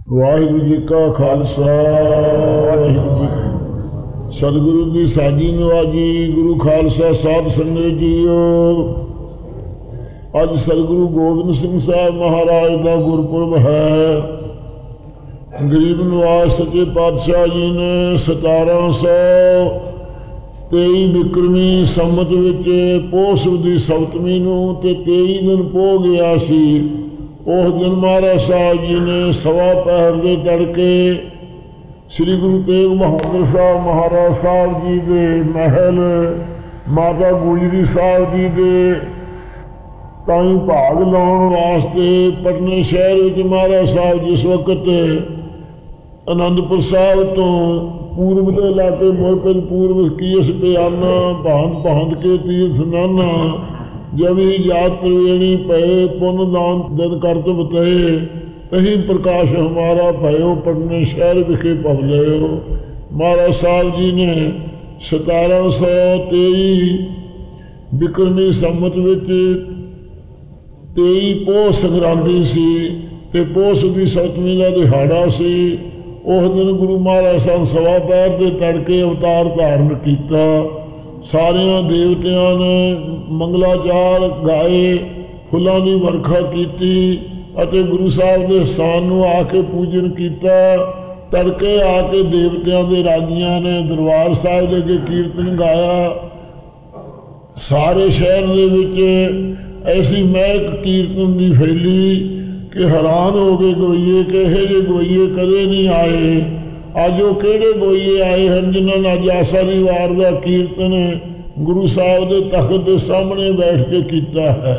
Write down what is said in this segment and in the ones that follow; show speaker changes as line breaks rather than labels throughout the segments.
वाहिगुरु जी का खालसा वाहिगुरु जी की सतगुरु की साजी नवाजी। गुरु खालसा साध संगत जीओ, अज सतगुरु गोबिंद सिंह साहब महाराज का गुरपुरब है। गरीब नवाज सच्चे पातशाह जी ने 1723 विक्रमी संमत विच पोह सुदी सप्तमी नूं ते 23 दिन पोह गया सी। उस दिन महाराज साहब जी ने सवा पहर के तड़के श्री गुरु तेग बहादुर साहब महाराज साहब जी के महल माता गुजरी साहब जी के ताई भाग लाने वास्ते पटने शहर में महाराज साहब जिस वक्त आनंदपुर साहब तो पूर्व के इलाके मोहपन पूर्व कीस पियाना भांत भांत के तीर्थ नाना जब ही जात त्रिवेणी पए पुन दान दिन करत बतए तही प्रकाश हमारा भयो पटने शहर विखे पवलयो। महाराज साहब जी ने 1723 विक्रमी संमत विच 23 पोह संक्रांति सी ते पोह सुदी सप्तमी का दिहाड़ा सी। उस दिन गुरु महाराज साहब सवा पैर के तड़के अवतार धारण किया। सारिया देवतिया ने मंगलाचार गाए, फुलों की वर्खा की, गुरु साहब के स्थान में आके पूजन किया। तड़के आके देवतिया के रागिया ने दरबार साहब के अगे कीर्तन गाया। सारे शहर के ऐसी महक कीर्तन की फैली कि हैरान हो गए गवैये कि यह जे गवैये कदे नहीं आए। अज वो किहड़े गवैये आए हैं जिन्होंने अज आसा दी वार का कीर्तन गुरु साहब के तख्त के सामने बैठ के किया है।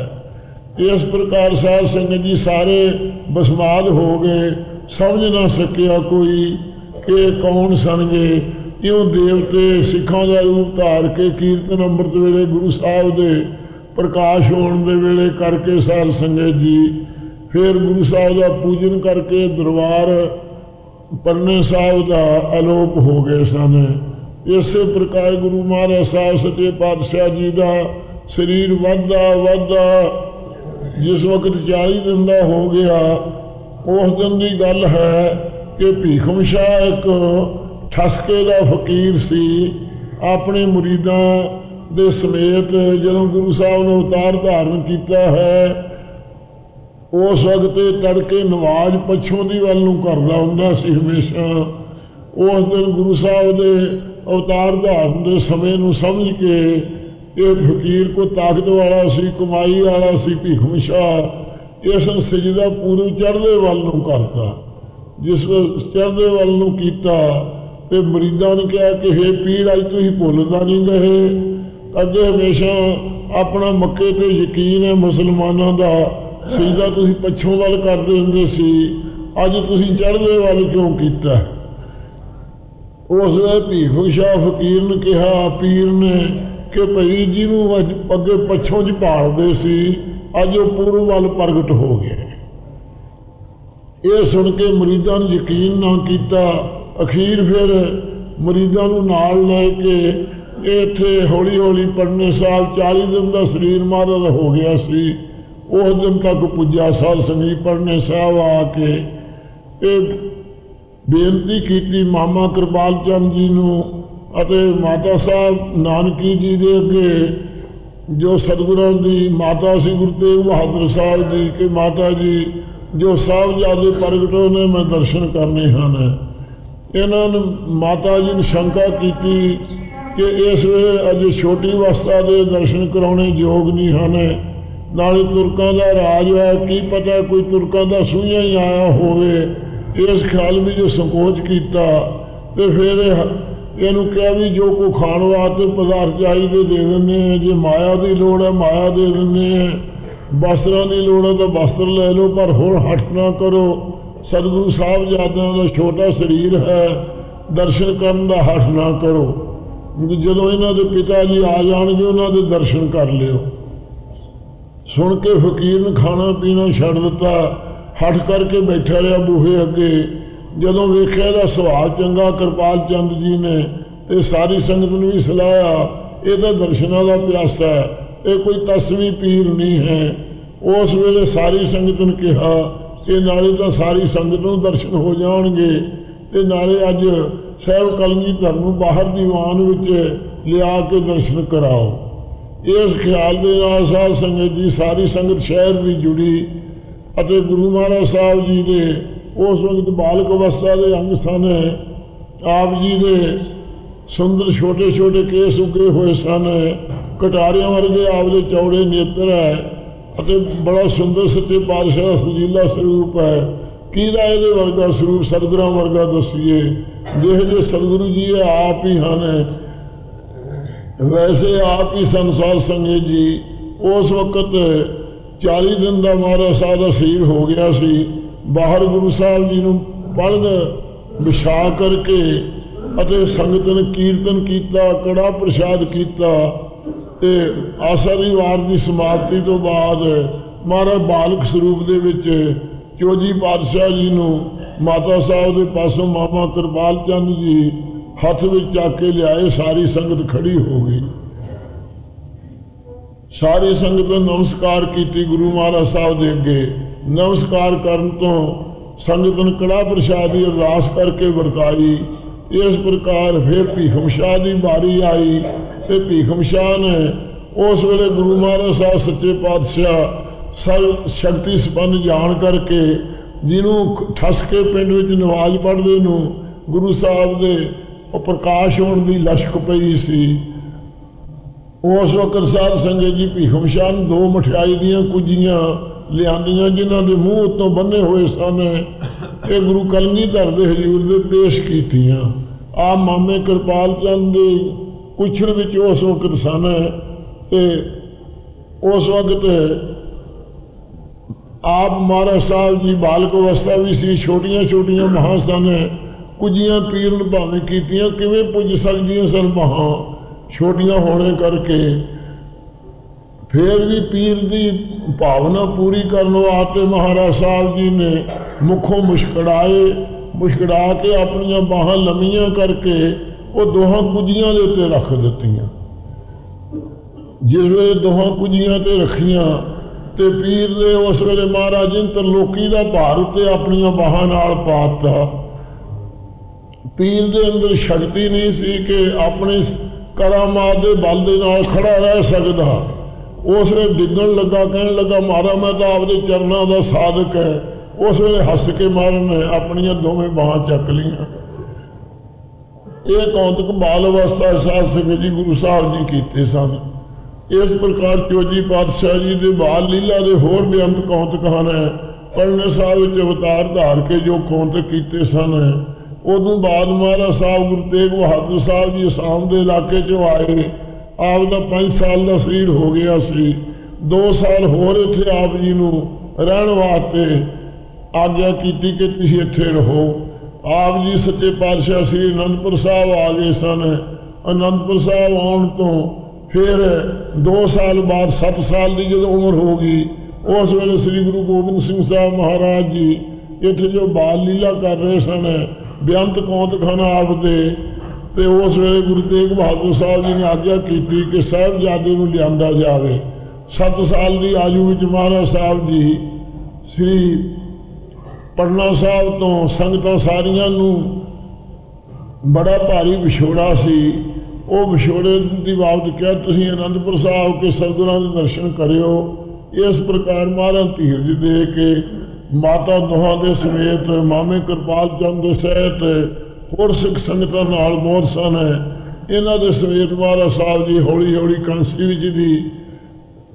इस प्रकार साध संगत जी सारे बसमाद हो गए, समझ ना सकिया कोई कि कौन सनगे। क्यों देवते सिखों का रूप धार के कीर्तन अमृत वेले गुरु साहब के प्रकाश होने के वेले करके साध संगत जी फिर गुरु साहब का पूजन करके दरबार परने साहब का आलोप हो गए सन। इस प्रकार गुरु महाराज साहब सच्चे पातशाह जी का शरीर वधदा जिस वक्त 40 दिन का हो गया उस दिन की गल है कि भीखम शाह एक ठसके का फकीर सी। अपने मुरीदां दे समेत जदों गुरु साहब ने अवतार धारण किया है उस वक्त तड़के नवाज पछों की वल नूं करदा हुंदा सी हमेशा। उस दिन गुरु साहब के अवतार धारण के समय नूं समझ के ये फकीर को ताकत वाला सी, कमाई वाला सी भीखम शाह, इस सजदा पूर्व चढ़दे वल नूं करता। जिस चढ़दे वल नूं कीता ते मरीदां ने कहा कि हे पीर अज तुसीं भुलदा नहीं गए। अगे हमेशा अपना मक्के ते यकीन है मुसलमानों का सजदा तुसीं पछों वल करदे हुंदे सी, अज तुसीं चढ़दे वल क्यों कीता। उस वे भीखम शाह फकीर ने कहा पीर ने कि भई जिन्हों अगे पछों च भालदे सी अज वो पूर्व वल प्रगट हो गया। ये सुन के मरीदां ने यकीन ना किया। अखीर फिर मरीदां नूं नाल लैके इत्थे हौली हौली पढ़ने साल 40 दिन का शरीर महाराज हो गया सी। उस दिन तक पुजा साध संगत पढ़ने साहब आके बेनती की मामा कृपाल चंद जी नूं अते माता साहब नानकी जी के अगे जो सतगुरां दी माता सी गुरु तेग बहादुर साहब जी के माता जी जो साहबजादे प्रगट ने मैं दर्शन करने हैं। इन्होंने माता जी ने शंका की कि इस वे अजे छोटी अवस्था के दर्शन कराने योग नहीं हैं। नाले तुर्कों का राज है, की पता कोई तुर्कों का सूइया ही आया होवे। इस ख्याल में जो संकोच किया तो फिर इनू कहा भी जो को खाण वास्ते पदार्थ चाहिए दे देंगे, जे माया की लोड़ है माया दे देंगे, वस्त्रों की लोड़ है तो वस्त्र ले लो, पर होर हट ना करो। सतगुरु साहबजादियों का छोटा शरीर है, दर्शन करने का हट ना करो। जो इन्हों के पिता जी आ जाएंगे उन्होंने दर्शन कर लियो। सुन के फकीर ने खाना पीना छड़ दिता, हट करके बैठा रहा बूहे अगे। जदों वेख्या इहदा सुभाव चंगा कृपाल चंद जी ने तो सारी संगत ने भी सलाया ये तो दर्शनों का प्यासा है, ये कोई तस्वीर पीर नहीं है। उस वेले सारी संगत ने कहा ये नाले तो सारी संगत नूं दर्शन हो जाएंगे, तो नाले अज साहब कलगीधर नूं बाहर दीवान विच लिया के दर्शन कराओ। इस ख्याल के नाल साध संगत जी सारी संगत शहर की जुड़ी अते गुरु महाराज साहब जी के उस वक्त बालक अवस्था के अंग सन। आप जी के सुंदर छोटे छोटे केस उगे हुए सन, कटारियां वर्गे आपके चौड़े नेत्र है, अते बड़ा सुंदर सच्चे पातशाह सुजीला स्वरूप है। किहदा इहदे वर्गा स्वरूप सतगुरां वर्गा दसीए, जिह जे सतगुरु जी आप ही हैं वैसे आप ही संसार संगत जी। उस वक्त 40 दिन का महाराज साहब का शरीर हो गया सी। बाहर गुरु साहब जी नूं पलंग विछा करके अते संगत ने कीर्तन किया, कड़ा प्रसाद किया। ते आसा दी वार की समाप्ति तो बाद महाराज बालक स्वरूप दे विच चौजी पातशाह जी नूं माता साहब के पासों मामा कृपाल चंद जी हथ में चक के लियाए। सारी संगत खड़ी हो गई, सारी संगत ने नमस्कार की गुरु महाराज साहब के अगे। नमस्कार करन तो संगत ने कड़ा प्रसाद की अरदास करके वरताई। इस प्रकार फिर भीखम शाह की बारी आई, तो भीखम शाह ने उस वेले गुरु महाराज साहब सच्चे पातशाह सर्व शक्ति संपन्न जान करके जिन्हों ठस के पिंड में नमाज पढ़ते नूं गुरु साहब के प्रकाश होने की लश्क पई सी। उस वक्त साध संगत जी भीखम शाह ने 2 मठियाई दियां कुजियां लियांदियां, जिन्हों के मूँह उत्तों बन्ने हुए सन। ये गुरु कलगीधर के हजूर दे पेश कीतियां। आप मामे कृपाल चंद दे कुछड़ विच उस वक्त सन। ते उस वक्त आप महाराज साहब जी बालक अवस्था भी सी, छोटिया छोटिया महा सन। कुजियां पीर ने भावें कीतियां, किवें पुज सकदियां सन महा छोटियां होने करके। फिर भी पीर की भावना पूरी करने वास्ते महाराज साहब जी ने मुखों मुस्कराए, मुस्करा के अपन बाहां लम्मियां करके वो दोहां कुजियां दे उत्ते रख दित्तियां। जिस वे दोहां कुजियां ते रखियां ते पीर ने उस वेले महाराज जी तरलोकी का भार उत्ते अपनियां बाहां नाल पाता। पीर दे अंदर शक्ति नहीं सी कि अपने करामात दे बल दे नाल खड़ा रह सकदा। उस वे डिगन लगा, कहन लगा मारा मैं तो आपके चरणों का साधक है। उस वे हस के मारन ने अपनियां दोवें बाहां चक लियां। ये कौतक बाल अवस्था साध संगत जी गुरु साहब जी कीते सन। इस प्रकार चौजी पातशाह जी के बाल लीला के होर बेअंत कौतक हैं। पढ़ने साहब अवतार धार के जो कौतक कीते सन। उदों बाद महाराज साहब गुरु तेग बहादुर साहब जी असाम के इलाके चो आए। आपका 5 साल का शरीर हो गया सी। 2 साल होर इत्थे आप जी नूं रहण वास्ते आग्या की कि तुसीं इत्थे रहो। आप जी सच्चे पातशाह श्री आनंदपुर साहब आ गए सन। आनंदपुर साहब आउण तो फिर 2 साल बाद 7 साल की जो उम्र हो गई, उस वेले श्री गुरु गोबिंद सिंह साहब महाराज जी इत्थे जो बाल लीला कर रहे सन, बेअंत कौतक खाना आपदे। ते उस वेले गुरु तेग बहादुर साहब जी ने आग्या की कि साहिबजादे नूं लिआंदा जावे। 7 साल की आयु विच महाराज साहब जी श्री पटना साहब तो संगतां सारियां नूं बड़ा भारी विछोड़ा सी। वो विछोड़े की बाबत क्या तुसीं आनंदपुर साहब के सतगुरां दे दर्शन करियो। इस प्रकार महाराज धीरज दे के माता दोहां दे समेत मामे कृपाल चंद दे सहित होर सिख संगतां नाल बहुत सन। इन्हां दे समेत महाराज साहब जी हौली हौली कांसी विच दी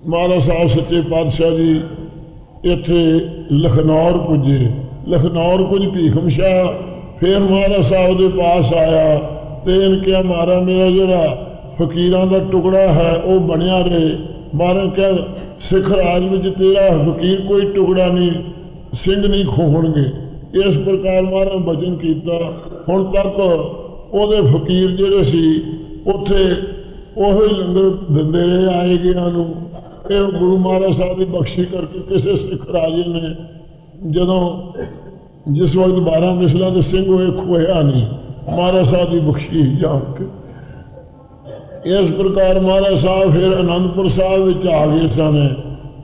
महाराज साहब सच्चे पातशाह जी इत्थे लखनौर पुजे। लखनौर कुछ भीखम शाह फिर महाराज साहब के पास आया तो इन क्या मारा मेरा जोड़ा फकीरां का टुकड़ा है वो बनया रहे। महाराज क्या सिख राज में तेरा फकीर कोई टुकड़ा नहीं, सिंह नहीं खोहणगे। इस प्रकार महाराज बचन किया। हुण तक वो फकीर जोड़े सी उत्थे ओही लंगर दिंदे रहे आए गया नूं। गुरु महाराज साहब की बख्शी करके किसी सिख राजे ने जदों जिस वक्त 12 मिसलों के सिंह हुए खोया नहीं, महाराज साहब की बख्शी जान के। इस प्रकार महाराज साहब फिर आनंदपुर साहब आ गए सन।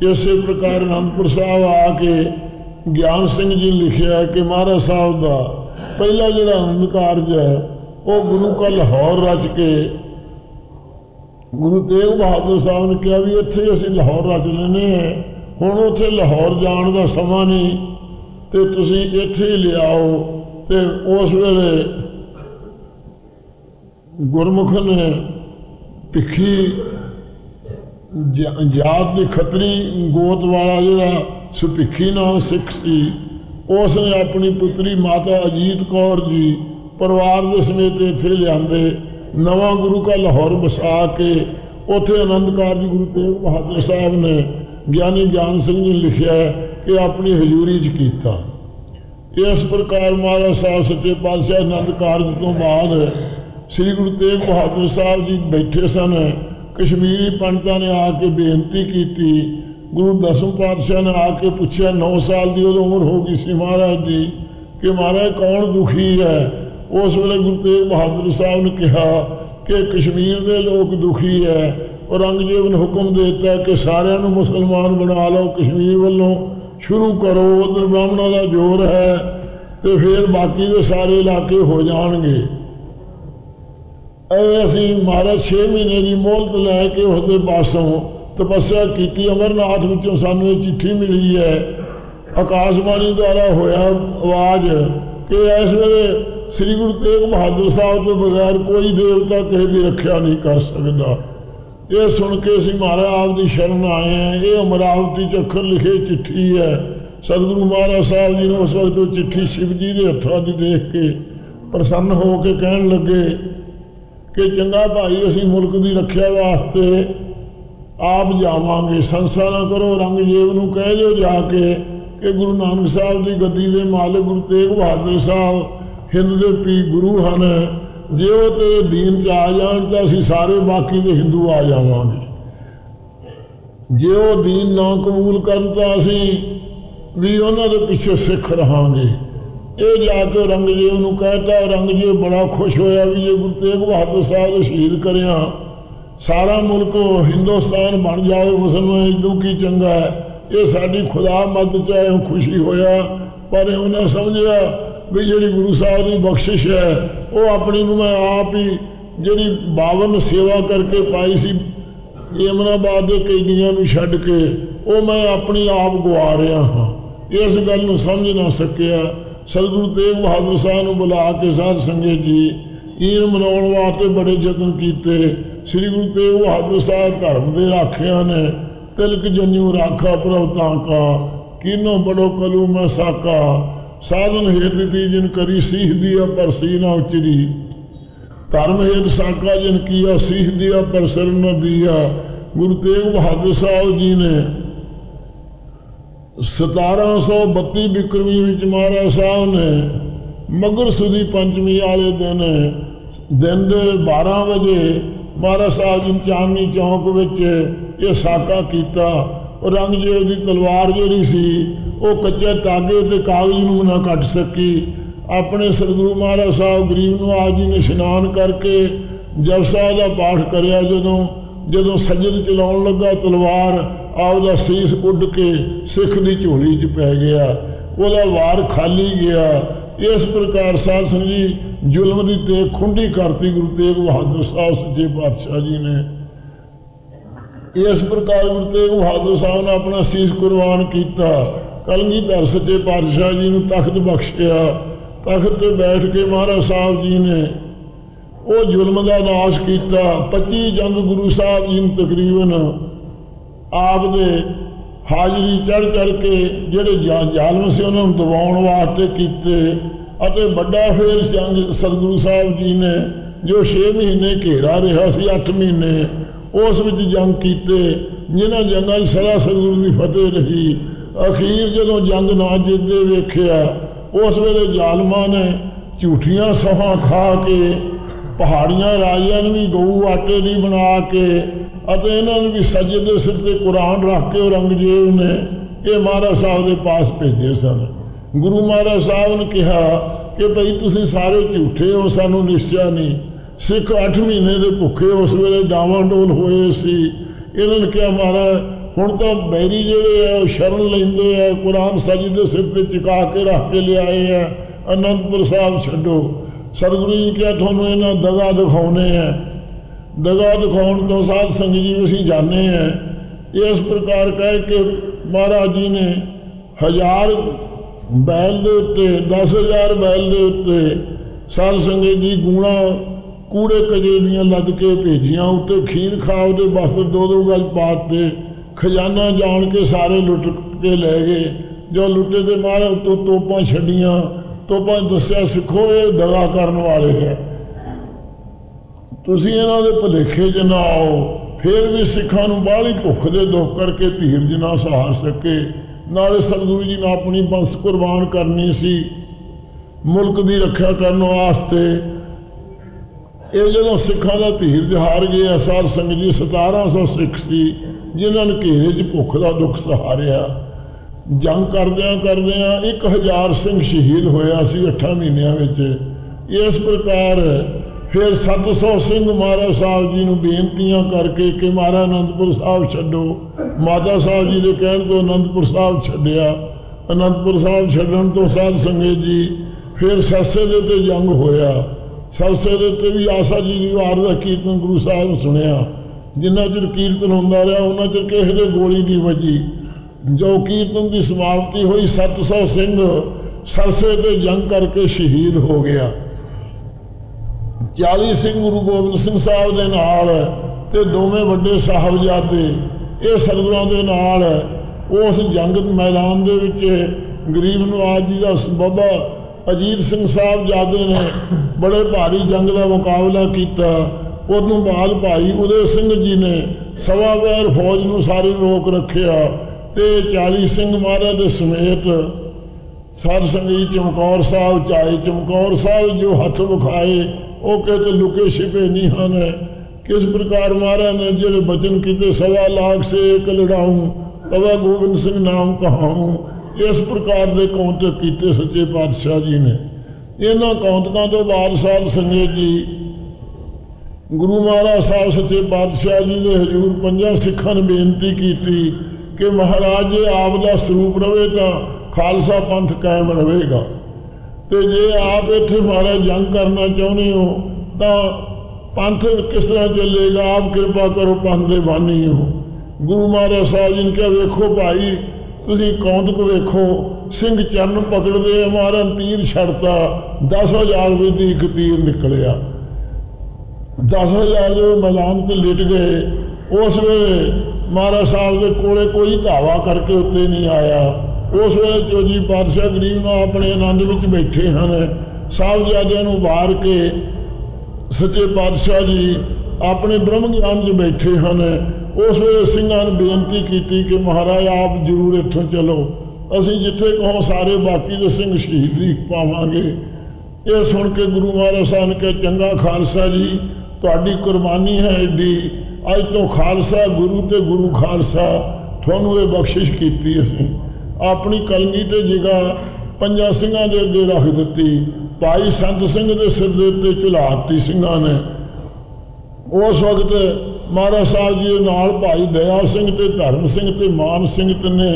इस प्रकार आनंदपुर साहब आके ਗਿਆਨ ਸਿੰਘ ਜੀ ਲਿਖਿਆ ਕਿ ਮਹਾਰਾਜ ਸਾਹਿਬ ਦਾ ਪਹਿਲਾ ਜਿਹੜਾ ਆਨੰਦ ਕਾਰਜ ਹੈ ਉਹ ਗੁਰੂ ਕਾ ਲਾਹੌਰ ਰਚ ਕੇ ਗੁਰੂ ਤੇਗ ਬਹਾਦਰ ਸਾਹਿਬ ਨੇ ਕਿਹਾ ਵੀ ਇੱਥੇ ਅਸੀਂ ਲਾਹੌਰ ਰਚ ਲੈਂਦੇ ਹਾਂ, ਹੁਣ ਉੱਥੇ ਲਾਹੌਰ ਜਾਣ ਦਾ ਸਮਾਂ ਨਹੀਂ ਤੇ ਤੁਸੀਂ ਇੱਥੇ ਹੀ ਲਿਆਓ। ਤੇ ਉਸ ਵੇਲੇ ਗੁਰਮੁਖ ਨੇ ਭਿੱਖੀ ਜਾਤ ਦੀ ਖੱਤਰੀ ਗੋਤ ਵਾਲਾ ਜਿਹੜਾ ਸੁਭਿੱਖੀ ਨਾਮ ਸਿੱਖ ਸੀ, ਉਸ ਨੇ ਆਪਣੀ ਪੁੱਤਰੀ ਮਾਤਾ ਅਜੀਤ ਕੌਰ ਜੀ ਪਰਿਵਾਰ ਦੇ ਸਮੇਤ ਇੱਥੇ ਲਿਆਂਦੇ। ਨਵਾਂ ਗੁਰੂ ਕਾ ਲਾਹੌਰ ਵਸਾ ਕੇ ਉੱਥੇ ਆਨੰਦ ਕਾਰਜ ਗੁਰੂ ਤੇਗ ਬਹਾਦਰ ਸਾਹਿਬ ਨੇ ਗਿਆਨੀ ਗਿਆਨ ਸਿੰਘ ਜੀ ਲਿਖਿਆ ਕਿ ਆਪਣੀ ਹਜ਼ੂਰੀ 'ਚ ਕੀਤਾ। ਇਸ ਪ੍ਰਕਾਰ ਮਹਾਰਾਜ ਸਾਹਿਬ ਸੱਚੇ ਪਾਤਸ਼ਾਹ ਆਨੰਦ ਕਾਰਜ ਤੋਂ ਬਾਅਦ ਸ੍ਰੀ ਗੁਰੂ ਤੇਗ ਬਹਾਦਰ ਸਾਹਿਬ ਜੀ ਬੈਠੇ ਸਨ। ਕਸ਼ਮੀਰੀ ਪੰਡਤਾਂ ਨੇ ਆ ਕੇ ਬੇਨਤੀ ਕੀਤੀ। ਗੁਰੂ ਦਸਮ ਪਾਤਸ਼ਾਹ ਨੇ ਆ ਕੇ ਪੁੱਛਿਆ, 9 ਸਾਲ ਦੀ ਉਦੋਂ ਉਮਰ ਹੋ ਗਈ ਸੀ ਮਹਾਰਾਜ ਦੀ, ਕਿ ਮਹਾਰਾਜ ਕੌਣ ਦੁਖੀ ਹੈ। ਉਸ ਵੇਲੇ ਗੁਰੂ ਤੇਗ ਬਹਾਦਰ ਸਾਹਿਬ ਨੇ ਕਿਹਾ ਕਿ ਕਸ਼ਮੀਰ ਦੇ ਲੋਕ ਦੁਖੀ ਹੈ। ਔਰੰਗਜ਼ੇਬ ਨੇ ਹੁਕਮ ਦੇ ਦਿੱਤਾ ਕਿ ਸਾਰਿਆਂ ਨੂੰ ਮੁਸਲਮਾਨ ਬਣਾ ਲਓ, ਕਸ਼ਮੀਰ ਵੱਲੋਂ ਸ਼ੁਰੂ ਕਰੋ, ਉੱਧਰ ਬ੍ਰਾਹਮਣਾਂ ਦਾ ਜ਼ੋਰ ਹੈ ਤੇ ਫਿਰ ਬਾਕੀ ਦੇ ਸਾਰੇ ਇਲਾਕੇ ਹੋ ਜਾਣਗੇ। ਅਸੀਂ ਮਹਾਰਾਜ 6 ਮਹੀਨੇ ਦੀ ਮੋਹਲਤ ਲੈ ਕੇ ਉਸਦੇ ਪਾਸੋਂ ਤਪੱਸਿਆ ਕੀਤੀ। ਅਮਰਨਾਥ ਵਿੱਚੋਂ ਸਾਨੂੰ ਇਹ ਚਿੱਠੀ ਮਿਲੀ ਹੈ, ਆਕਾਸ਼ਬਾਣੀ ਦੁਆਰਾ ਹੋਇਆ ਆਵਾਜ਼ ਕਿ ਇਸ ਵੇਲੇ ਸ੍ਰੀ ਗੁਰੂ ਤੇਗ ਬਹਾਦਰ ਸਾਹਿਬ ਤੋਂ ਬਗੈਰ ਕੋਈ ਦੇਵਤਾ ਕਿਸੇ ਦੀ ਰੱਖਿਆ ਨਹੀਂ ਕਰ ਸਕਦਾ। ਇਹ ਸੁਣ ਕੇ ਅਸੀਂ ਮਹਾਰਾਜ ਆਪ ਦੀ ਸ਼ਰਨ ਆਏ ਹਾਂ। ਇਹ ਅਮਰਾਵਤੀ 'ਚ ਅੱਖਰ ਲਿਖੇ ਚਿੱਠੀ ਹੈ। ਸਤਿਗੁਰੂ ਮਹਾਰਾਜ ਸਾਹਿਬ ਜੀ ਨੇ ਉਸ ਵਕਤ ਉਹ ਚਿੱਠੀ ਸ਼ਿਵ ਜੀ ਦੇ ਹੱਥਾਂ ਦੀ ਦੇਖ ਕੇ ਪ੍ਰਸੰਨ ਹੋ ਕੇ ਕਹਿਣ ਲੱਗੇ ਕਿ ਚੰਗਾ ਭਾਈ, ਅਸੀਂ ਮੁਲਕ ਦੀ ਰੱਖਿਆ ਵਾਸਤੇ ਆਪ ਜਾਵਾਂਗੇ, ਸੰਸਾ ਨਾ ਕਰੋ। ਔਰੰਗਜ਼ੇਬ ਨੂੰ ਕਹਿ ਦਿਓ ਜਾ ਕੇ ਕਿ ਗੁਰੂ ਨਾਨਕ ਸਾਹਿਬ ਦੀ ਗੱਦੀ ਦੇ ਮਾਲਕ ਗੁਰੂ ਤੇਗ ਬਹਾਦਰ ਸਾਹਿਬ ਹਿੰਦ ਦੇ ਪੀ ਗੁਰੂ ਹਨ, ਜੇ ਉਹ ਤੇਰੇ ਦੀਨ 'ਚ ਆ ਜਾਣ ਤਾਂ ਅਸੀਂ ਸਾਰੇ ਬਾਕੀ ਦੇ ਹਿੰਦੂ ਆ ਜਾਵਾਂਗੇ, ਜੇ ਉਹ ਦੀਨ ਨਾ ਕਬੂਲ ਕਰਨ ਤਾਂ ਅਸੀਂ ਵੀ ਉਹਨਾਂ ਦੇ ਪਿੱਛੇ ਸਿੱਖ ਰਹਾਂਗੇ। ਇਹ ਜਾ ਕੇ ਔਰੰਗਜ਼ੇਬ ਨੂੰ ਕਹਿਤਾ। ਔਰੰਗਜ਼ੇਬ ਬੜਾ ਖੁਸ਼ ਹੋਇਆ ਵੀ ਜੇ ਗੁਰੂ ਤੇਗ ਬਹਾਦਰ ਸਾਹਿਬ ਨੂੰ ਸ਼ਹੀਦ ਕਰਿਆ ਸਾਰਾ ਮੁਲਕ ਹਿੰਦੁਸਤਾਨ ਬਣ ਜਾਵੇ ਮੁਸਲਮਾਨ, ਇਦੋਂ ਕੀ ਚੰਗਾ ਹੈ। ਇਹ ਸਾਡੀ ਖੁਦਾ ਮਦਦ 'ਚ ਹੈ, ਖੁਸ਼ੀ ਹੋਇਆ। ਪਰ ਉਹਨੇ ਸਮਝਿਆ ਵੀ ਜਿਹੜੀ ਗੁਰੂ ਸਾਹਿਬ ਦੀ ਬਖਸ਼ਿਸ਼ ਹੈ ਉਹ ਆਪਣੀ ਨੂੰ ਮੈਂ ਆਪ ਹੀ ਜਿਹੜੀ 52 ਸੇਵਾ ਕਰਕੇ ਪਾਈ ਸੀ ਯਮਨਾਬਾਦ ਦੇ ਕੈਦੀਆਂ ਨੂੰ ਛੱਡ ਕੇ, ਉਹ ਮੈਂ ਆਪਣੀ ਆਪ ਗਵਾ ਰਿਹਾ ਹਾਂ। ਇਸ ਗੱਲ ਨੂੰ ਸਮਝ ਨਾ ਸਕਿਆ। ਸਤਿਗੁਰੂ ਤੇਗ ਬਹਾਦਰ ਸਾਹਿਬ ਨੂੰ ਬੁਲਾ ਕੇ ਸਾਧ ਸੰਗਤ ਜੀ ਈਦ ਮਨਾਉਣ ਵਾਸਤੇ ਬੜੇ ਯਤਨ ਕੀਤੇ। ਸ੍ਰੀ ਗੁਰੂ ਤੇਗ ਬਹਾਦਰ ਸਾਹਿਬ ਧਰਮ ਦੇ ਰਾਖਿਆਂ ਨੇ ਤਿਲਕ ਜਨਿਉ ਰਾਖਾ ਪ੍ਰਭ ਤਾਂਕਾ, ਕੀਨੋ ਬੜੋ ਕਲੂ ਮੈਂ ਸਾਕਾ, ਸਾਧਨ ਹੇਤ ਤੀ ਜਿਨ ਕਰੀ ਸੀਖ ਦੀਆ ਪਰ ਸੀ ਨਾ ਉਚਰੀ, ਧਰਮ ਹੇਤ ਸਾਕਾ ਜਿਨ ਕੀਆ ਸੀਖ ਦੀਆ ਪਰ ਸਿਰ ਨ ਦੀਆ। ਗੁਰੂ ਤੇਗ ਬਹਾਦਰ ਸਾਹਿਬ ਜੀ ਨੇ 1732 ਬਿਕਰਮੀ ਵਿੱਚ ਮਹਾਰਾਜ ਸਾਹਿਬ ਨੇ ਮਘਰ ਸੁਦੀ ਪੰਚਮੀ ਵਾਲੇ ਦਿਨ ਦੇ 12 ਵਜੇ ਮਹਾਰਾਜ ਸਾਹਿਬ ਜੀ ਚਾਂਦਨੀ ਚੌਂਕ ਵਿੱਚ ਇਹ ਸਾਕਾ ਕੀਤਾ। ਔਰੰਗਜ਼ੇਬ ਦੀ ਤਲਵਾਰ ਜਿਹੜੀ ਸੀ ਉਹ ਕੱਚੇ ਤਾਗੇ ਤੇ ਕਾਗਜ਼ ਨੂੰ ਨਾ ਕੱਟ ਸਕੀ। ਆਪਣੇ ਸਤਿਗੁਰੂ ਮਹਾਰਾਜ ਸਾਹਿਬ ਗਰੀਬ ਨਿਵਾਜ ਜੀ ਨੇ ਇਸ਼ਨਾਨ ਕਰਕੇ ਜਪਸਾਹਿਬ ਦਾ ਪਾਠ ਕਰਿਆ। ਜਦੋਂ ਸਜਦ ਚਲਾਉਣ ਲੱਗਾ ਤਲਵਾਰ ਆਪਦਾ ਸੀਸ ਉੱਡ ਕੇ ਸਿੱਖ ਦੀ ਝੋਲੀ 'ਚ ਪੈ ਗਿਆ, ਉਹਦਾ ਵਾਰ ਖਾਲੀ ਗਿਆ। ਇਸ ਪ੍ਰਕਾਰ ਸਾਧ ਸੰਗਤ ਜੀ ਜ਼ੁਲਮ ਦੀ ਤੇ ਖੁੰਡੀ ਕਰਤੀ ਗੁਰੂ ਤੇਗ ਬਹਾਦਰ ਸਾਹਿਬ ਸੱਚੇ ਪਾਤਸ਼ਾਹ ਜੀ ਨੇ। ਇਸ ਪ੍ਰਕਾਰ ਗੁਰੂ ਤੇਗ ਬਹਾਦਰ ਸਾਹਿਬ ਨੇ ਆਪਣਾ ਸੀਸ ਕੁਰਬਾਨ ਕੀਤਾ। ਕਲਗੀਧਰ ਸੱਚੇ ਪਾਤਸ਼ਾਹ ਜੀ ਨੂੰ ਤਖਤ ਬਖਸ਼ਿਆ। ਤਖਤ 'ਤੇ ਬੈਠ ਕੇ ਮਹਾਰਾਜ ਸਾਹਿਬ ਜੀ ਨੇ ਉਹ ਜ਼ੁਲਮ ਦਾ ਨਾਸ਼ ਕੀਤਾ। 25 ਜੰਗ ਗੁਰੂ ਸਾਹਿਬ ਜੀ ਨੂੰ ਤਕਰੀਬਨ ਆਪ ਦੇ ਹਾਜ਼ਰੀ ਚੜ੍ਹ ਕੇ ਜਿਹੜੇ ਜ਼ਾਲਮ ਸੀ ਉਹਨਾਂ ਨੂੰ ਦਬਾਉਣ ਵਾਸਤੇ ਕੀਤੇ। ਅਤੇ ਵੱਡਾ ਫੇਰ ਜੰਗ ਸਤਿਗੁਰੂ ਸਾਹਿਬ ਜੀ ਨੇ ਜੋ 6 ਮਹੀਨੇ ਘੇਰਾ ਰਿਹਾ ਸੀ, 8 ਮਹੀਨੇ ਉਸ ਵਿੱਚ ਜੰਗ ਕੀਤੇ, ਜਿਨ੍ਹਾਂ ਜੰਗਾਂ 'ਚ ਸਦਾ ਸਤਿਗੁਰੂ ਦੀ ਫਤਿਹ ਰਹੀ। ਅਖੀਰ ਜਦੋਂ ਜੰਗ ਨਾ ਜਿੱਤਦੇ ਵੇਖਿਆ, ਉਸ ਵੇਲੇ ਜ਼ਾਲਮਾਂ ਨੇ ਝੂਠੀਆਂ ਸਹੁੰ ਖਾ ਕੇ ਪਹਾੜੀਆਂ ਰਾਜਿਆਂ ਨੂੰ ਵੀ ਗਊ ਆਟੇ ਦੀ ਬਣਾ ਕੇ ਅਤੇ ਇਹਨਾਂ ਨੂੰ ਵੀ ਸਜਦ ਦੇ ਸਿਰ 'ਤੇ ਕੁਰਾਨ ਰੱਖ ਕੇ ਔਰੰਗਜ਼ੇਬ ਨੇ ਇਹ ਮਹਾਰਾਜ ਸਾਹਿਬ ਦੇ ਪਾਸ ਭੇਜੇ ਸਨ। ਗੁਰੂ ਮਹਾਰਾਜ ਸਾਹਿਬ ਨੇ ਕਿਹਾ ਕਿ ਭਈ ਤੁਸੀਂ ਸਾਰੇ ਝੂਠੇ ਹੋ, ਸਾਨੂੰ ਨਿਸ਼ਚਾ ਨਹੀਂ। ਸਿੱਖ 8 ਮਹੀਨੇ ਦੇ ਭੁੱਖੇ ਉਸ ਵੇਲੇ ਡਾਵਾਂ ਡੋਲ ਹੋਏ ਸੀ। ਇਹਨਾਂ ਨੇ ਕਿਹਾ ਮਹਾਰਾਜ हुण तो बैरी जिहड़े है शरण लैंदे है, कुरान सज दे सिर ते चुका के रख के लियाए है, आनंदपुर साहब छड्डो। सतगुरु जी क्या तुहानूं इन्हां दगा दिखाउने हैं, दगा दिखाउण तो साध संगत जी असीं जाने हैं। इस प्रकार कह के महाराज जी ने 1000 बैल दे उत्ते 10,000 बैल दे उत्ते साध संगत जी गूणा कूड़े कजे दियां लद के भेजियां, उत्ते खीर खा उहदे वस्त्र 2-2 गज पाते, खजाना जान के सारे लुट के लै गए। जो लुटे तो मारे तो तोपां छड्डियां, तोपां दस्सिया सिखो ये दगा करन वाले है, तुसीं इन्हां दे भुलेखे च ना आओ। फिर भी सिखां नूं बाहली भुख दे दुख करके धीरज ना सहार सके। नाले सतगुरु जी ने अपनी बंस कुर्बान करनी सी मुल्क की रक्षा करने वास्ते। ये जो सिखा का धीरज हार गया, साध संगत जी 1700 सिख सी जिन्होंने घेरे च भुख का दुख सहारिया। जंग करदियां करदियां 1000 सिंह शहीद होया सी 8 महीनों में। इस प्रकार फिर 700 सिंह महाराज साहब जी को बेनतियां करके कि महाराज आनंदपुर साहब छड्डो। माता साहब जी के कहने तो आनंदपुर साहब छड्डिया। आनंदपुर साहब छड्डण तो साध संगत जी फिर सरसे दे ते जंग होया। सरसे दे ते भी आसा जी की वार का कीर्तन गुरु साहब सुनिया। जिन्ना चिर कीर्तन होंदा रहा उन्ना चिर किसी दे गोली नहीं वजी। जो कीर्तन की समाप्ति हुई 700 सिंह सरसे ते जंग करके शहीद हो गया। 40 सिंह गुरु गोबिंद सिंह साहब के नाल ते दोवें वड्डे साहबजादे ये सतगुरां दे नाल उस जंग मैदान दे विच गरीब नवाज जी का बाबा अजीत सिंह साहबजादे ने बड़े भारी जंग का मुकाबला किया। उदों बाद भाई उदय सिंह जी ने 1.25 वैर फौज में सारी रोक रखिया ते 40 सिंह महाराज दे समेत साध संगत चमकौर साहब चाहे। चमकौर साहब जो हथ विखाए वो कहते लुके छिपे नहीं हैं। किस प्रकार महाराज ने जो बचन किए 1.25 लाख से एक लड़ाऊं तवा गोबिंद सिंह नाम कहाऊं। इस प्रकार के कौंतक किए सच्चे पातशाह जी ने। इन्होंने कौंतकों तो बाद साध संगत जी गुरु महाराज साहब सच्चे पातशाह जी ने हजूर 5 सिखां ने बेनती की कि महाराज जे आप का स्वरूप रहे तो खालसा पंथ कायम रहेगा, तो जे आप इत्थे महाराज जंग करना चाहते हो तो पंथ किस तरह चलेगा। आप कृपा करो पंथ दे बानी हो। गुरु महाराज साहब जी ने कहा वेखो भाई तुसीं कौंतक वेखो सिंह चरण पकड़ते महाराज तीर छड़ता 10,000 रुपये की एक तीर निकलिया। 10,000 जो मैदान से लिट गए। उस वे महाराज साहब के कोले कोई धावा करके उत्ते नहीं आया। उस वे चौधरी पातशाह गरीब ना अपने आनंद में बैठे हैं। साहबजादियों को वार के सच्चे पातशाह जी अपने ब्रह्म ज्ञान च बैठे हैं। उस वे सिंघां ने बेनती की कि महाराज आप जरूर इत्थों चलो, असीं जिथे कहो सारे बाकी के सिंह शहीदी पावांगे। ये सुन के गुरु महाराज साहब ने कहा चंगा खालसा जी तुहाडी कुर्बानी है एडी, अज तो खालसा गुरु ते गुरु खालसा तुहानूं ये बख्शिश की। असीं अपनी कलगी ते जिगा 5 सिंघां दे अगे रख दी। भाई संत सिंह के सिर के उत्ते झुलाती सिंघां ने। उस वक्त महाराज साहब जी नाल भाई दया सिंह ते धर्म सिंह ते मान सिंह ने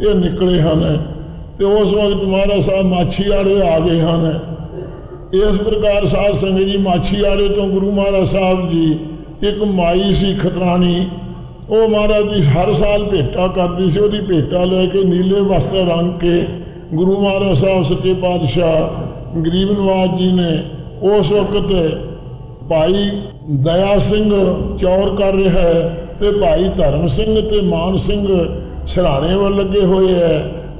ये निकले हैं। तो उस वक्त महाराज साहब माछीआड़े आ गए हैं। इस प्रकार साध संगत जी माछीआड़े तो गुरु महाराज साहब जी एक माई सी खतरानी, वो महाराज जी हर साल भेटा करती सी। उसकी भेटा लैके नीले वस्त्र रंग के गुरु महाराज साहब सच्चे पातशाह गरीब नवाज जी ने उस वक्त भाई दया सिंह चौर कर रहा है तो भाई धर्म सिंह ते मान सिंह सराने वाल लगे हुए है।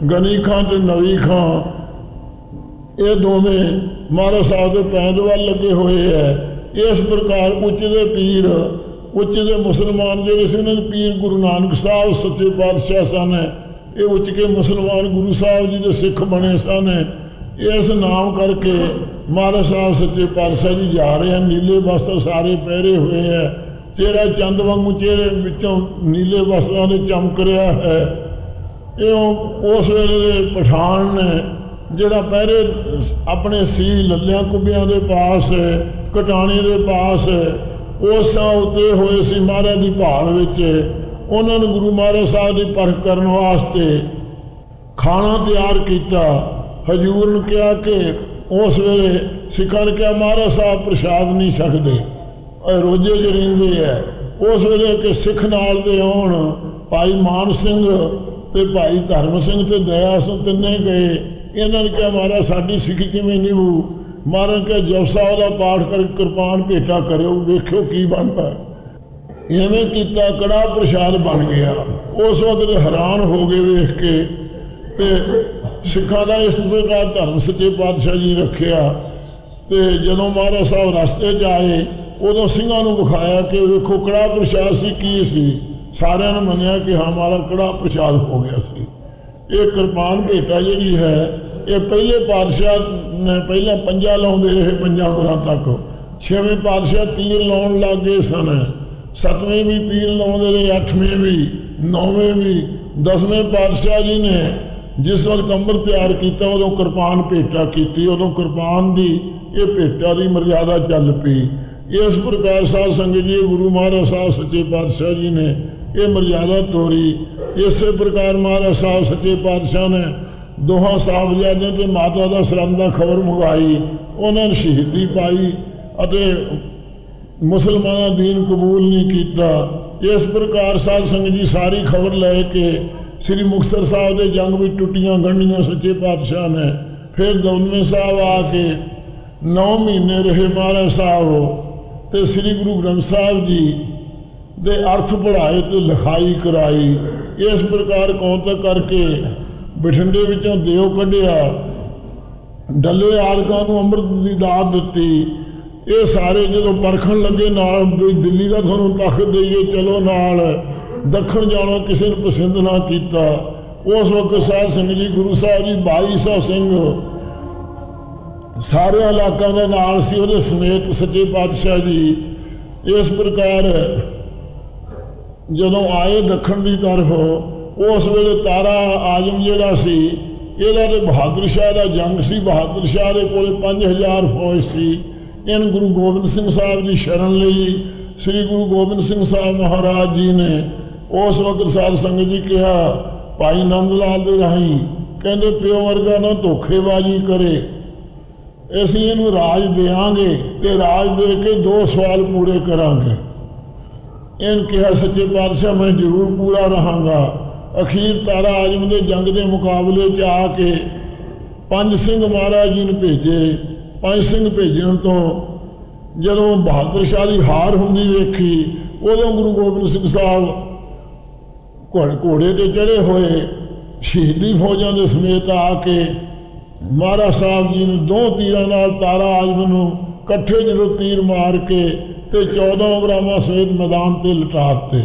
गनी खां ते नवी खां ये दोवें महाराज साहब के पैंद वाल लगे हुए है। इस प्रकार उच्च दे पीर उच्च दे मुसलमान जो उन्होंने पीर गुरु नानक साहब सच्चे पातशाह सन। ये उच्च के मुसलमान गुरु साहब जी के सिख बने सन। इस नाम करके महाराज साहब सच्चे पातशाह जी जा रहे हैं। नीले वस्त्र सारे पहरे हुए है। चेहरा चंद वांगू चेहरे विचों नीले वस्त्रों ने चमक रहा है। उस वेले पठान ने जिहड़ा पहरे अपने सी लल्लियां कुबियां के पास कटाने के पास उस उत्ते हुए सी महाराज की भाल विच उन्होंने गुरु महाराज साहब की परख करने वास्ते खाना तैयार किया। हजूर ने कहा कि उस वेले सिखा ने कहा महाराज साहब प्रसाद नहीं सकते, रोजे च रहिंदे है। उस वेले कि सिख नाल दे आउण भाई मान सिंह ते भाई धर्म सिंह ते दया सिंह तिन्ने गए। इन्होंने कहा महाराज साडी सिख किवें निभू। महाराज कहा जपसा का पाठ कर कृपान भेटा करो, वेखो की बनता। इवें किया, कड़ा प्रसाद बन गया। उस वक्त हैरान हो गए वेख के। सिखा का इस प्रकार धर्म सच्चे पातशाह जी रखिया। तो जदों महाराज साहब रस्ते च आए उदों सिंघां नूं विखाया कि वेखो कड़ा प्रसाद सी की सी। सारिਆਂ ने मनिया कि हाँ हमारा कड़ा प्रसाद हो गया सी। ये कृपान भेटा जी है, ये पहले पातशाह ने पहला पंजा लाउंदे रहे 5 गुरां तक। 6वें पातशाह तीर लाउण लग गए सन, 7वें भी तीर लाउंदे रहे, 8वें भी, 9वें भी। 10वें पातशाह जी ने जिस वक्त अंबर तैयार किया उदों कृपान भेटा की। उदों कृपान की ये भेटा की मर्यादा चल पी। इस प्रकार साध संगत जी गुरु महाराज साहब सच्चे पातशाह जी ने ये मर्यादा तोड़ी। इस प्रकार महाराज साहब सच्चे पातशाह ने दोहां साहबजादे ते माता का सरंदा खबर मंगाई। उन्होंने शहीदी पाई अते मुसलमाना दीन कबूल नहीं किया। इस प्रकार साध संगत जी सारी खबर लैके श्री मुक्तसर साहब के जंग में टुटियां गंढियां सच्चे पातशाह ने। फिर दौलतमें साहब आके 9 महीने रहे महाराज साहब, तो श्री गुरु ग्रंथ साहब जी दे अर्थ पढ़ाए तो लिखाई कराई। इस प्रकार कौतक करके बठिंडे विचों देव कढ़िया, डले आदकों को अमृत की दात दी। ये सारे जो परखण लगे नाल भी दिल्ली का थानू तख दईए चलो नाल, दखण जाना किसी ने पसंद ना किया। उस वक्त साध संगत जी गुरु साहब जी 2200 सिंह सारे इलाकों के नाल सी उहदे समेत सच्चे पातशाह जी। इस प्रकार जदों आए दखण की तरफ उस वेले तारा आजम जिहड़ा सी इहदा ते बहादुर शाह का जंग सी। बहादुर शाह के कोल 5000 फौज सी। इन गुरु गोबिंद सिंह साहब की शरण लई श्री गुरु गोबिंद सिंह साहब महाराज जी ने उस वक्त साध संगत जी कहा भाई नंद लाल दे राही कहते प्यो वर्गा ना धोखेबाजी करे, असीं इहनूं राज देंगे तो राज दे के 2 सवाल पूरे करांगे। इन कहा सच्चे पातशाह मैं जरूर पूरा रहांगा। अखीर तारा आजम के जंग के मुकाबले च आके 5 सिंह महाराज जी ने भेजे। 5 सिंह भेजण तो जदों बहादुर शाह की हार होंदी वेखी उदों गुरु गोबिंद सिंह साहब घोड़े ते चढ़े हुए शहीदी फौजां के समेत आके महाराज साहब जी ने 2 तीरां नाल तारा आजम नूं कट्ठे जो तीर मार के ते 14 उमरावां समेत मैदान से लटा दिते।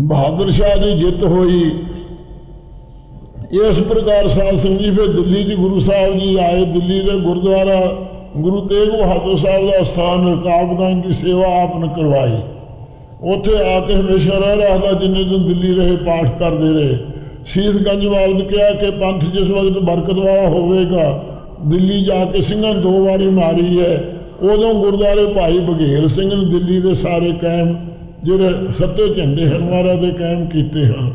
बहादुर शाह की जित हुई। इस प्रकार साध संगत जी फिर दिल्ली च गुरु साहब जी आए। दिल्ली के गुरुद्वारा गुरु तेग बहादुर साहब का स्थान रकाबगंज की सेवा आपने करवाई। उत्थे आके हमेशा रह रहा था, जिन्ने दिन दिल्ली रहे पाठ करते रहे। शीशगंज बाबत कहा कि पंथ जिस वक्त बरकत वाला होगा दिल्ली जाके सिंघां 2 बारी मारी है। उदों गुरुद्वारे भाई बघेल सिंह ने दिल्ली के सारे कायम जिहड़े 7 झंडे हैं महाराज के कायम किए हैं।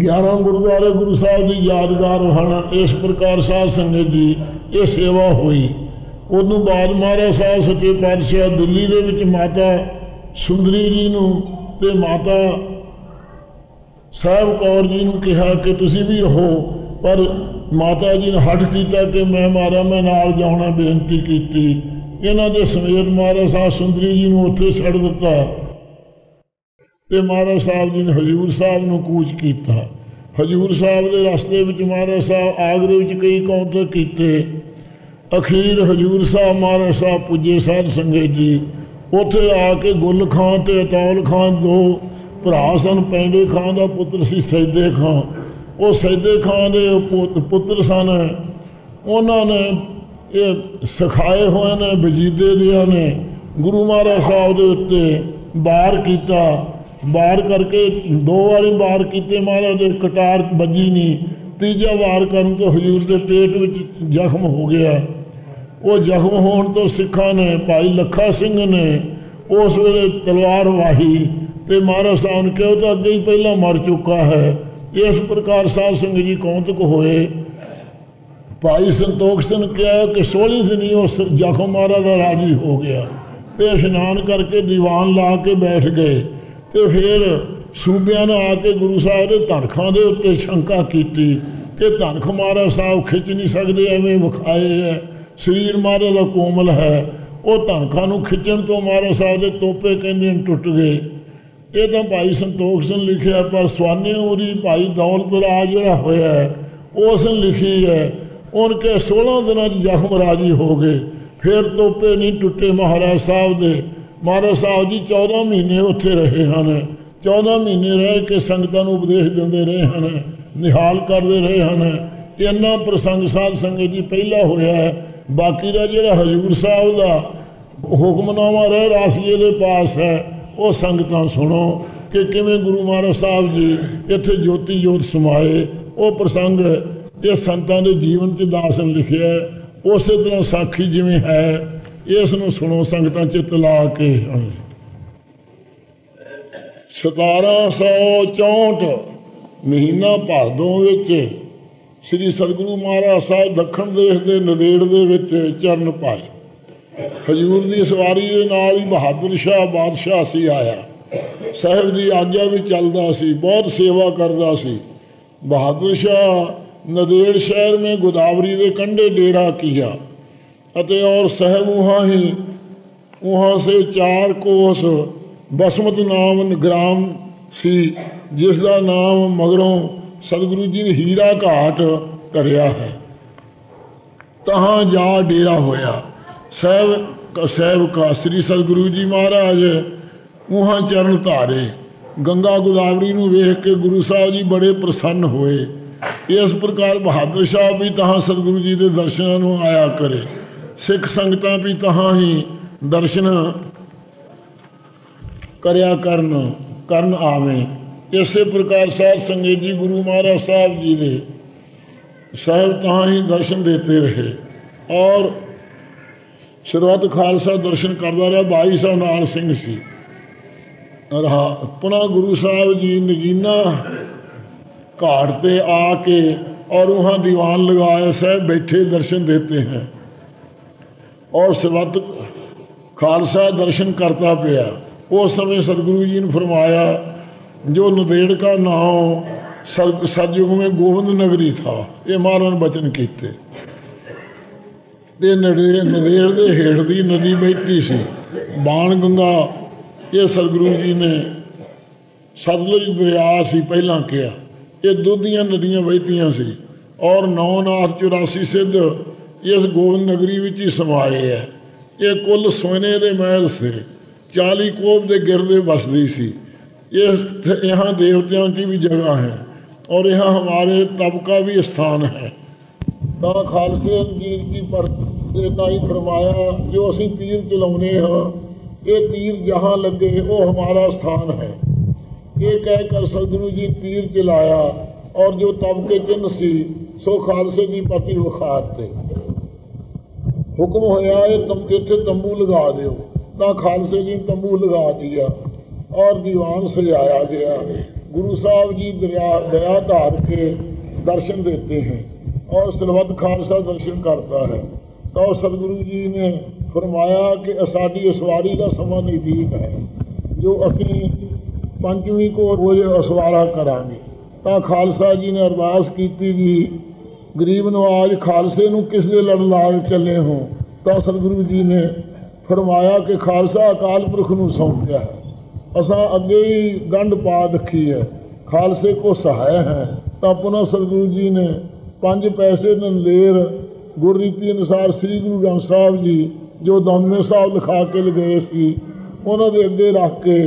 11 गुरुद्वारे गुरु साहब की यादगार हैं। इस प्रकार साध संगत जी ये सेवा हुई। उदों बाद महाराज साहब सच्चे पातशाह दिल्ली दे विच माता सुंदरी जी नूं ते माता साहब कौर जी नूं कहा कि तुसीं भी रहो, पर माता जी ने हट किया कि मैं मारा मैं नाल जाना बेनती की। इन्हां दे समेत महाराज साहब सुंदरी जी नूं उत्थे छड़ दिता ते महाराज साहब जी ने हजूर साहब नूं कूच किया। हजूर साहब के रस्ते में महाराज साहब आगरे में कई कौतक किए। अखीर हजूर साहब महाराज साहब पुजे साध संगत जी। उत्थे आके गुल खां ते अतौल खां 2 भरा सन। पैंडे खां का पुत्र सी सैदे खां। वो सैदे खां के पुत्र सन। उन्होंने ये सिखाए हुए ने वजीदे दिया ने गुरु महाराज साहब के उत्ते वार किया। वार करके 2 बारी वार किए, महाराज के कटार बजी नहीं। तीजा वार करन तो हजूर के पेट में जख्म हो गया। वो जख्म होने तो सिखा ने भाई लखा सिंह ने उस वेले तलवार वाही तो महाराज साहब ने कहा तो अगे ही पहला मर चुका है। इस प्रकार साध संगत जी कौतुक होए। भाई संतोख सिंह कहा कि 16 दिन ही उस जखम महाराज का राजी हो गया तो इशनान करके दीवान ला के बैठ गए। तो फिर सूबिया ने आके गुरु साहब के धनखा के उत्ते शंका की कि धनख महाराज साहब खिंच नहीं सकते, एवं विखाए है, शरीर महाराज का कोमल है। वो धनखा खिंचण तो महाराज साहब के तोपे कहते टुट गए। ये तो भाई संतोख सिंह लिखिया, पर स्वाने उरी भाई दौलत राज जोड़ा होया है उसने लिखी है उनके 16 दिनों जख्म राजी हो गए। फिर तोपे नहीं टुटे महाराज साहब दे। महाराज साहब जी 14 महीने उत्थे रहे हैं। 14 महीने रह के संगतां नूं उपदेश देंदे रहे हैं, निहाल करते रहे हैं। इन्ना प्रसंग साध संगत जी पहला होया है। बाकी का जिहड़ा हजूर साहब का हुक्मनामा रह रासिए के पास है वो संगतां सुनो कि किवें गुरु महाराज साहब जी इत्थे ज्योति जोत समाए। वो प्रसंग ये संतां दे जीवन च दास ने लिखिया है। उस तरह साखी जिवें है इस नूं सुनो संगतां चित ला के। 1764 महीना भादों विच श्री सतगुरु महाराज साहब दक्षिण देश के नदेड़ दे विच चरण पाए। हजूर की सवारी के नाल ही बहादुर शाह बादशाह सी आया। साहब की आज्ञा भी चलता सी, बहुत सेवा करता सी। बहादुर शाह नदेड़ शहर में गोदावरी के कंढे डेरा किया अते और साहब वहाँ से 4 कोस बसमत नाम ग्राम सी, जिसका नाम मगरों सतगुरु जी ने हीरा घाट धरिया है। तहाँ जा डेरा होया साहब का श्री सतगुरु जी महाराज वहाँ चरण धारे। गंगा गोदावरी नूं वेख के गुरु साहब जी बड़े प्रसन्न होए। इस प्रकार बहादुर शाह भी तहाँ सतगुरु जी के दर्शनों आया करे। सिख संगतां भी तहाँ ही दर्शन करया करन आवें। इसे प्रकार साध संगत जी गुरु महाराज साहब जी ने साहब तहाँ ही दर्शन देते रहे। और शुरुआत खालसा दर्शन करता रहा। भाई साहब नाल सिंह सी। पुनः गुरु साहब जी नगीना घाट पे आके और वहाँ दीवान लगाए साहब बैठे दर्शन देते हैं। और सरबत खालसा दर्शन करता पाया। उस समय सतगुरु जी ने फरमाया जो नदेड़ का नाम सतयुग में गोविंद नगरी था, ये महाराज बचन किए। नदेड़ के हेठ की नदी बहती सी बाण गंगा। ये सतगुरु जी ने सतलुज दरिया सी पहला कहा। ये दुधियां नदियां बहतियां सी और 9 84 सिद्ध इस गोविंद नगरी विच ही समाए है। ये कुल सोने के महल से 40 कोप के गिरदे बसदी सी। यहाँ देवतियों की भी जगह है और यहाँ हमारे तप का भी स्थान है। तो खालसे अंजीर की पर ही फरमाया जो असी तीर चलाने हाँ, ये तीर जहाँ लगे वो हमारा स्थान है। ये कहकर सतगुरु जी तीर चलाया और जो तब के चिन्ह सी सो खालसे की पति विखाते। हुक्म होया इत्थे तंबू लगा दो। तो खालसे जी तंबू लगा दिया और दीवान सजाया गया। गुरु साहब जी दया धार के दर्शन देते हैं और सरबत खालसा दर्शन करता है। तो सतगुरु जी ने फरमाया कि साडी असवारी का समा नज़दीक है, जो असी पंचवीं को रोज असवारा करांगे। तो खालसा जी ने अरदास की भी गरीब नवाज खालसे नूं किस दे लड़ लाग चले हों। तो सतगुरु जी ने फरमाया कि खालसा अकाल पुरख नूं सौंपिया है, असां अगे ही गंढ पा रखी है, खालसे को सहाय है। तो पुनः सतगुरु जी ने 5 पैसे नंदेर गुररीति अनुसार श्री गुरु ग्रंथ साहब जी जो दौमे साहब लिखा के गए सी उन्होंने अगे रख के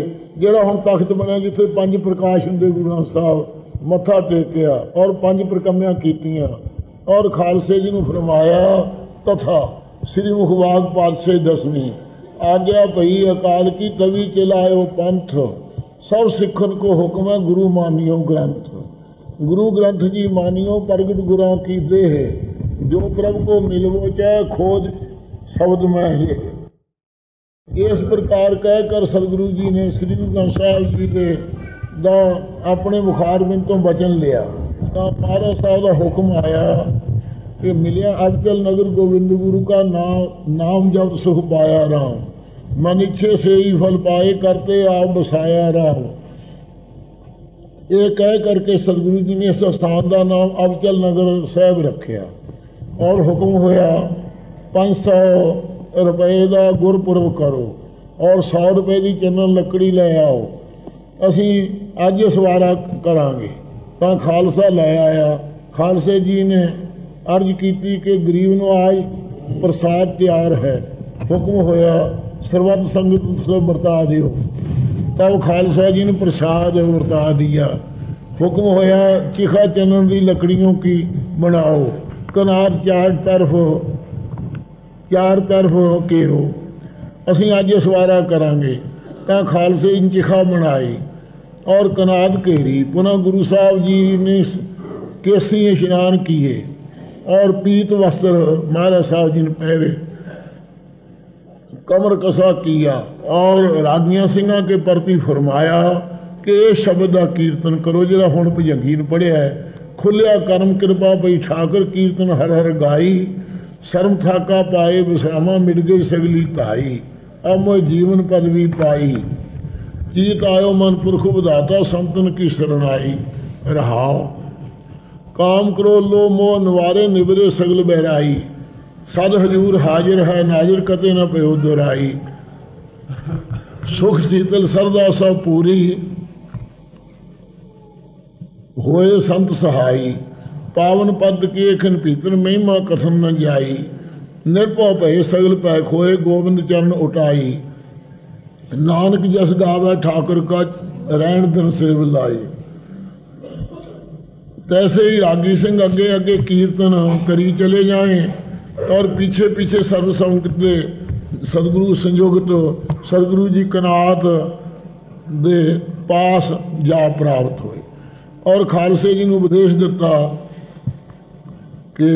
जोड़ा हम तख्त बनया जिथे 5 प्रकाश होंगे गुरु ग्रंथ साहब मत्था टेकिया और 5 परिक्रमियां कीतियां और खालसे जी ने फरमाया तथा श्री मुखबाग पातशाही 10वीं आज्ञा भई अकाल की तभी चलायो पंथ सब सिखन को हुक्म है गुरु मानियो ग्रंथ। गुरु ग्रंथ जी मानियो प्रगट गुरों की देह जो प्रभु को मिलवो चाहे खोज शब्द में ही। इस प्रकार कहकर सतगुरु जी ने श्री गुरु ग्रंथ साहिब जी के दा अपने बुखार बिन तो बचन लिया। तो महाराज साहब का हुक्म आया कि मिलिया अबचल नगर गोविंद गुरु का नाम जब सुख पाया राम, मन इच्छे से ही फल पाए करते आप बसाया राम। ये कह करके सतगुरु जी ने इस स्थान का नाम अबचल नगर साहब रखा और हुक्म होया 500 रुपए का गुरपुरब करो और 100 रुपए की चंदन लकड़ी ले आओ, असी अज सवारा करांगे। तो खालसा लै आया। खालसे जी ने अर्ज की कि गरीब नूं आज प्रसाद तैयार है, हुक्म होया सर्वत संगत से बरता दियो। तब खालसा जी ने प्रसाद बरता दिया। हुक्म होया चिखा चंदन की लकड़ियों की बनाओ, कनार चार तरफ घेरो, असी अज सवारा करांगे। तो खालसे इन चिखा बनाई और कनाद घेरी। पुनः गुरु साहब जी ने केसी स्नान किए और पीत वस्त्र महाराज साहब जी ने पहरे, कमर कसा किया और रागियां सिंह के प्रति फरमाया कि ये शब्द का कीर्तन करो जिहड़ा हुण भजंगी ने पढ़िया है। खुलिया करम कृपा पई ठाकर कीर्तन हर हर गाई, शर्म थाका पाए विश्रामा मिट गई सगली धाई, अब मोह जीवन पदवी पाई, चीत आयो मन पुरख बधाता संतन की शरणाई। रहाओ काम करो लो मोह निवारे निवरे सगल बहराई, सद हजूर हाजिर है नाजिर कते न पयो दुराई। सुख शीतल सरदा सब पूरी होए संत सहाई, पावन पद के खन भीतर महिमा कथन न जाई, निर्भव भय सगल पै खोए गोविंद चरण उठाई। नानक जस गावे ठाकुर का रैन दिन सिर लाई। तैसे ही रागी सिंह अगे अगे कीर्तन करी चले जाए और पीछे पीछे सर्वसंगत सतगुरु संयोगत सतगुरु जी कनात दे पास जा प्राप्त हुए और खालसे जी ने उपदेश दिता कि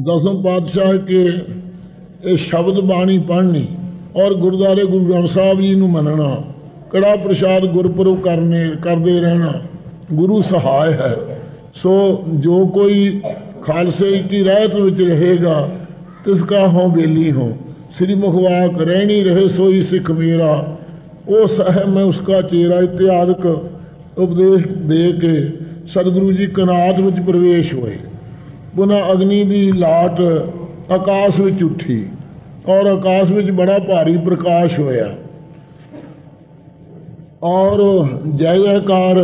दसम पातशाह के ये शब्द बाणी पढ़नी और गुरुद्वारे गुरु ग्रंथ साहब जी को मनना, कड़ा प्रसाद गुरपुरब करते रहना गुरु सहाय है। सो जो कोई खालसे की राहत विच रहेगा तिसका हों बेली हो, श्री मुखवाक रहनी रहे सोई सिख मेरा, वो साहब मैं उसका चेहरा इत्यादक उपदेश दे के सतगुरु जी कनात विच प्रवेश हुए। पुनः अग्नि की लाट आकाश विच उठी और आकाश विच बड़ा भारी प्रकाश होया और जय जयकार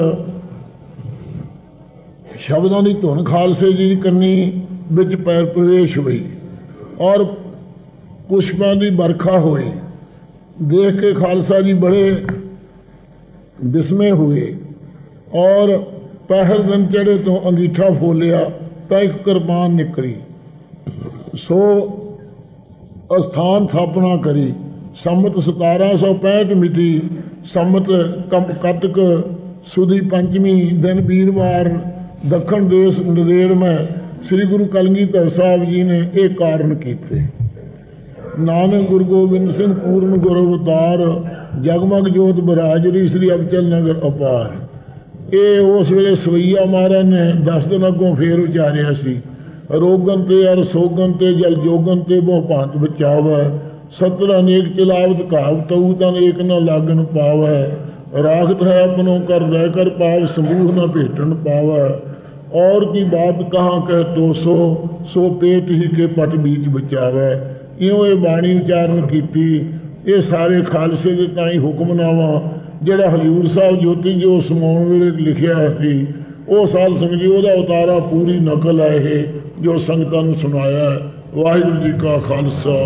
शब्दों की धुन खालसे जी कन्नी विच पैर प्रवेश हुई और पुष्पों की बरखा हुई। देख के खालसा जी बड़े विस्मय हुए और पहर दिन चढ़े तो अंगीठा फोलिया तो एक कृपान निकली। सो स्थान स्थापना करी। संमत 1765 मिति संमत कतक सुदी पंचमी दिन वीरवार दक्षिण देश नदेड़ में श्री गुरु कलगीधर साहब जी ने एक कारण किए। नानक गुरु गोबिंद सिंह पूर्ण गुरु अवतार जगमग जोत बराजरी श्री अबचल नगर अपार। ये उस वे सवैया महाराज ने 10 दिन अगों फेर उचारिया सी, रोगन ते अर सोगन ते जल जोगन ते बहु भांत बचावै, 70 अनेक चिलावत घाव तऊ तन एक न लागन पावै, राखत है अपनों कर दय कर पाव समूह न भेटन पावै, और की बात कहाँ कह तो सो पेट ही के पट बीच बचावै। इयों ये बाणी उचारण की। ये सारे खालसे के ताई हुक्मनामा जिहड़ा हजूर साहब ज्योति जो समाउण वेले लिखिया सी वो साल समझी उहदा उतारा पूरी नकल है ये जो संगतां नूं सुनाया है। वाहिगुरू जी का खालसा।